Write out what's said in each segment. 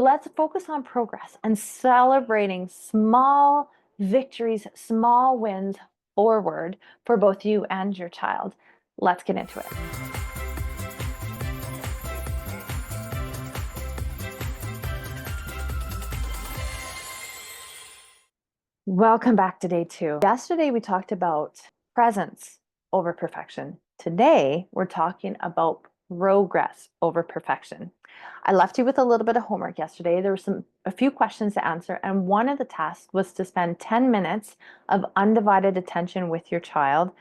Let's focus on progress and celebrating small victories, small wins forward for both you and your child. Let's get into it. Welcome back to day 2. Yesterday, we talked about presence over perfection. Today, we're talking about progress over perfection. I left you with a little bit of homework yesterday. There were a few questions to answer, and one of the tasks was to spend 10 minutes of undivided attention with your child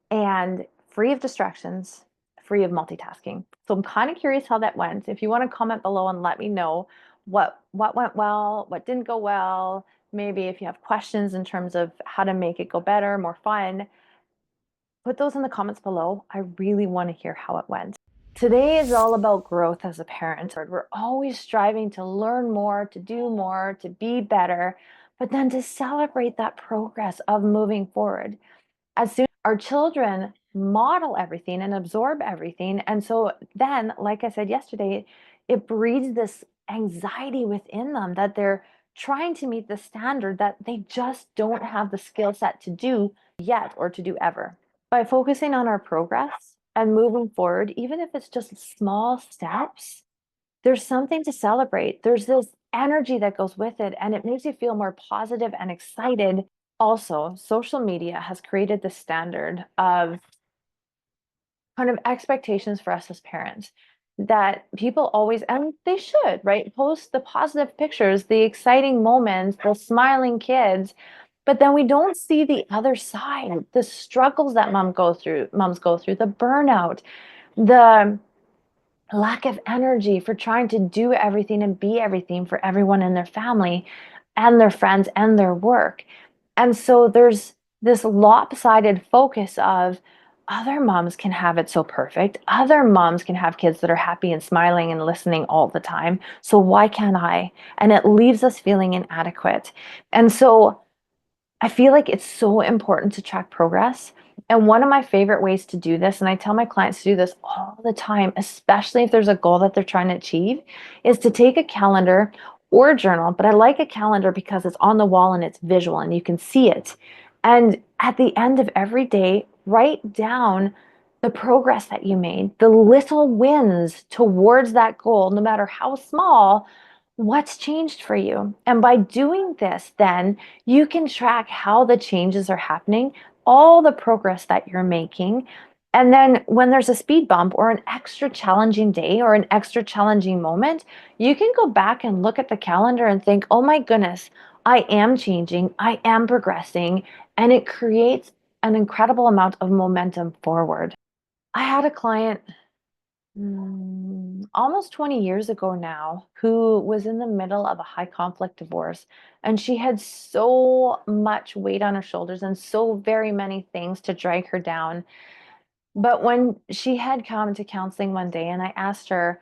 and free of distractions, free of multitasking. So I'm kind of curious how that went. If you want to comment below and let me know what went well, what didn't go well, maybe if you have questions in terms of how to make it go better, more fun, put those in the comments below. I really want to hear how it went. Today is all about growth as a parent. We're always striving to learn more, to do more, to be better, but then to celebrate that progress of moving forward. As soon as our children model everything and absorb everything, and so then, like I said yesterday, it breeds this anxiety within them that they're trying to meet the standard that they just don't have the skill set to do yet or to do ever. By focusing on our progress and moving forward, even if it's just small steps, there's something to celebrate. There's this energy that goes with it, and it makes you feel more positive and excited. Also, social media has created the standard of kind of expectations for us as parents that people always, and they should, right, post the positive pictures, the exciting moments, the smiling kids, but then we don't see the other side, the struggles that moms go through, the burnout, the lack of energy for trying to do everything and be everything for everyone in their family and their friends and their work. And so there's this lopsided focus of other moms can have it so perfect. Other moms can have kids that are happy and smiling and listening all the time. So why can't I? And it leaves us feeling inadequate. And so I feel like it's so important to track progress. And one of my favorite ways to do this, and I tell my clients to do this all the time, especially if there's a goal that they're trying to achieve, is to take a calendar or a journal. But I like a calendar because it's on the wall and it's visual and you can see it. And at the end of every day, write down the progress that you made, the little wins towards that goal, no matter how small. What's changed for you? And by doing this, then you can track how the changes are happening, all the progress that you're making. And then when there's a speed bump or an extra challenging day or an extra challenging moment, you can go back and look at the calendar and think, oh my goodness, I am changing, I am progressing. And it creates an incredible amount of momentum forward. I had a client almost 20 years ago now, who was in the middle of a high conflict divorce. And she had so much weight on her shoulders and so very many things to drag her down. But when she had come to counseling one day and I asked her,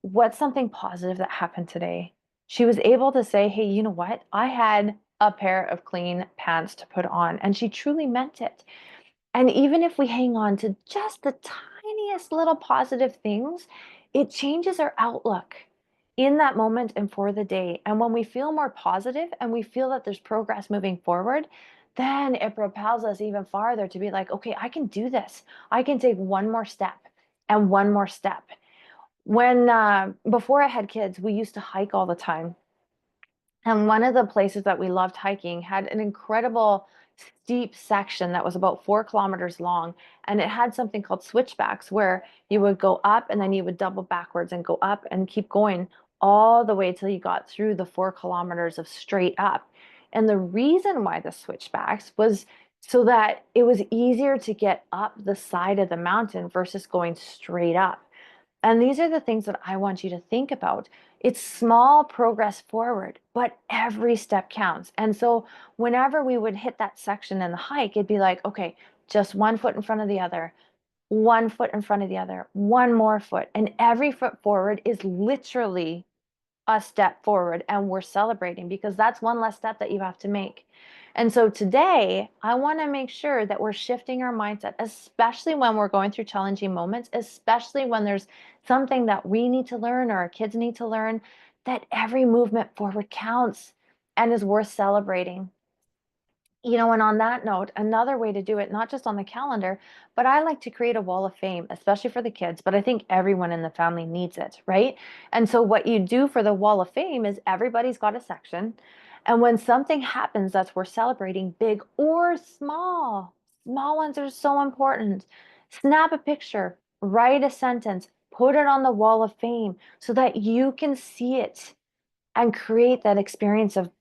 what's something positive that happened today? She was able to say, hey, you know what? I had a pair of clean pants to put on. And she truly meant it. And even if we hang on to just the tiniest little positive things, it changes our outlook in that moment and for the day. And when we feel more positive and we feel that there's progress moving forward, then it propels us even farther to be like, okay, I can do this. I can take one more step and one more step. When before I had kids, we used to hike all the time. And one of the places that we loved hiking had an incredible steep section that was about 4 kilometers long. And it had something called switchbacks where you would go up and then you would double backwards and go up and keep going all the way till you got through the 4 kilometers of straight up. And the reason why the switchbacks was so that it was easier to get up the side of the mountain versus going straight up. And these are the things that I want you to think about. It's small progress forward, but every step counts. And so whenever we would hit that section in the hike, it'd be like, okay, just one foot in front of the other, one foot in front of the other, one more foot. And every foot forward is literally a step forward, and we're celebrating because that's one less step that you have to make. And so today, I want to make sure that we're shifting our mindset, especially when we're going through challenging moments, especially when there's something that we need to learn or our kids need to learn, that every movement forward counts and is worth celebrating. And on that note, another way to do it, not just on the calendar, but I like to create a wall of fame, especially for the kids, but I think everyone in the family needs it, right? And so what you do for the wall of fame is everybody's got a section. And when something happens that's worth celebrating, big or small, small ones are so important. Snap a picture, write a sentence, put it on the wall of fame so that you can see it and create that experience of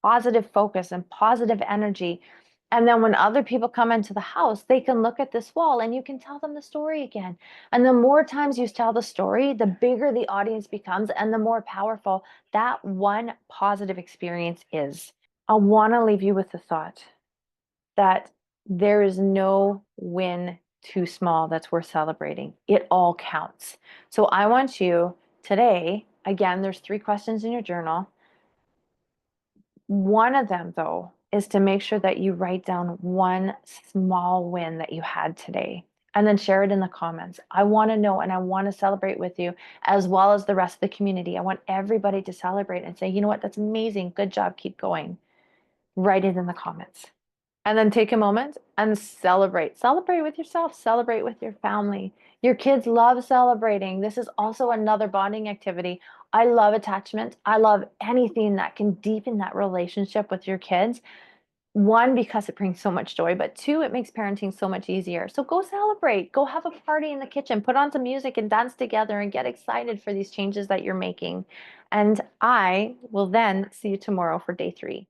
positive focus and positive energy. And then when other people come into the house, they can look at this wall and you can tell them the story again. And the more times you tell the story, the bigger the audience becomes and the more powerful that one positive experience is. I want to leave you with the thought that there is no win too small that's worth celebrating. It all counts. So I want you today, again, there's 3 questions in your journal. One of them, though, is to make sure that you write down one small win that you had today and then share it in the comments. I want to know and I want to celebrate with you as well as the rest of the community. I want everybody to celebrate and say, you know what, that's amazing. Good job. Keep going. Write it in the comments. And then take a moment and celebrate. Celebrate with yourself, celebrate with your family. Your kids love celebrating. This is also another bonding activity. I love attachment. I love anything that can deepen that relationship with your kids. One, because it brings so much joy, but two, it makes parenting so much easier. So go celebrate, go have a party in the kitchen, put on some music and dance together and get excited for these changes that you're making. And I will then see you tomorrow for day 3.